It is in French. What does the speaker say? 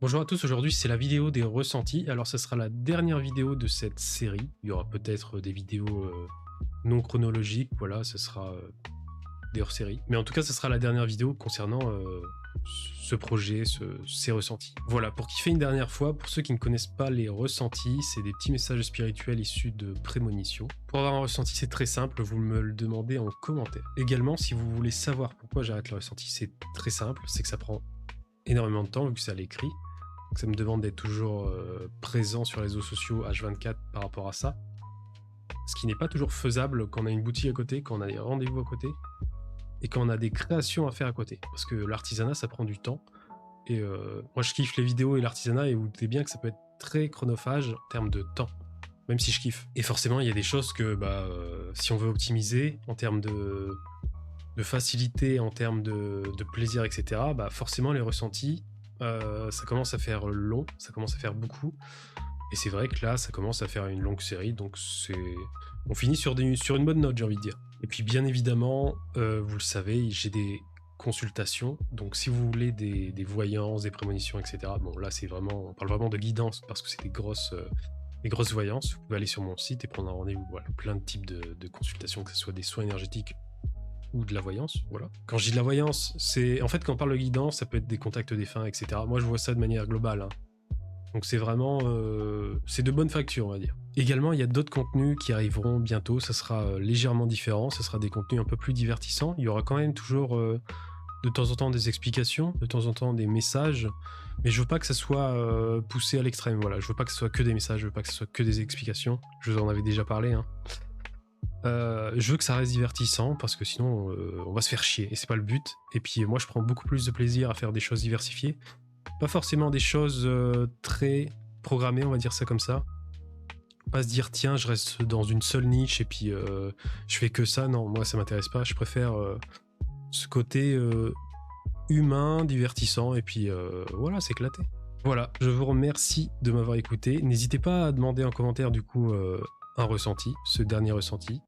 Bonjour à tous, aujourd'hui c'est la vidéo des ressentis. Alors ce sera la dernière vidéo de cette série. Il y aura peut-être des vidéos non chronologiques, voilà, ce sera des hors-séries. Mais en tout cas, ce sera la dernière vidéo concernant ce projet, ces ressentis. Voilà, pour kiffer une dernière fois, pour ceux qui ne connaissent pas les ressentis, c'est des petits messages spirituels issus de prémonitions. Pour avoir un ressenti, c'est très simple, vous me le demandez en commentaire. Également, si vous voulez savoir pourquoi j'arrête le ressenti, c'est très simple, c'est que ça prend énormément de temps vu que c'est à l'écrit. Donc ça me demande d'être toujours présent sur les réseaux sociaux H24 par rapport à ça. Ce qui n'est pas toujours faisable quand on a une boutique à côté, quand on a des rendez-vous à côté, et quand on a des créations à faire à côté. Parce que l'artisanat, ça prend du temps. Et moi, je kiffe les vidéos et l'artisanat, et vous doutez bien que ça peut être très chronophage en termes de temps, même si je kiffe. Et forcément, il y a des choses que, si on veut optimiser, en termes de facilité, en termes de plaisir, etc., forcément, les ressentis, ça commence à faire long, ça commence à faire beaucoup. Et c'est vrai que là, ça commence à faire une longue série, donc on finit sur une bonne note, j'ai envie de dire. Et puis bien évidemment, vous le savez, j'ai des consultations, donc si vous voulez des voyances, des prémonitions, etc., bon là c'est vraiment, on parle vraiment de guidance, parce que c'est des grosses voyances, vous pouvez aller sur mon site et prendre un rendez-vous, voilà, plein de types de consultations, que ce soit des soins énergétiques ou de la voyance, voilà. Quand je dis de la voyance, c'est... En fait, quand on parle de guidance, ça peut être des contacts défunts, etc. Moi, je vois ça de manière globale, hein. Donc c'est vraiment... c'est de bonne facture, on va dire. Également, il y a d'autres contenus qui arriveront bientôt, ça sera légèrement différent, ça sera des contenus un peu plus divertissants. Il y aura quand même toujours de temps en temps des explications, de temps en temps des messages, mais je veux pas que ça soit poussé à l'extrême, voilà. Je veux pas que ce soit que des messages, je veux pas que ce soit que des explications. Je vous en avais déjà parlé, hein. Je veux que ça reste divertissant parce que sinon on va se faire chier et c'est pas le but. Et puis moi je prends beaucoup plus de plaisir à faire des choses diversifiées, pas forcément des choses très programmées, on va dire ça comme ça. Pas se dire tiens je reste dans une seule niche et puis je fais que ça, non, moi ça m'intéresse pas. Je préfère ce côté humain, divertissant et puis voilà, s'éclater. Voilà, je vous remercie de m'avoir écouté. N'hésitez pas à demander en commentaire du coup un ressenti, ce dernier ressenti.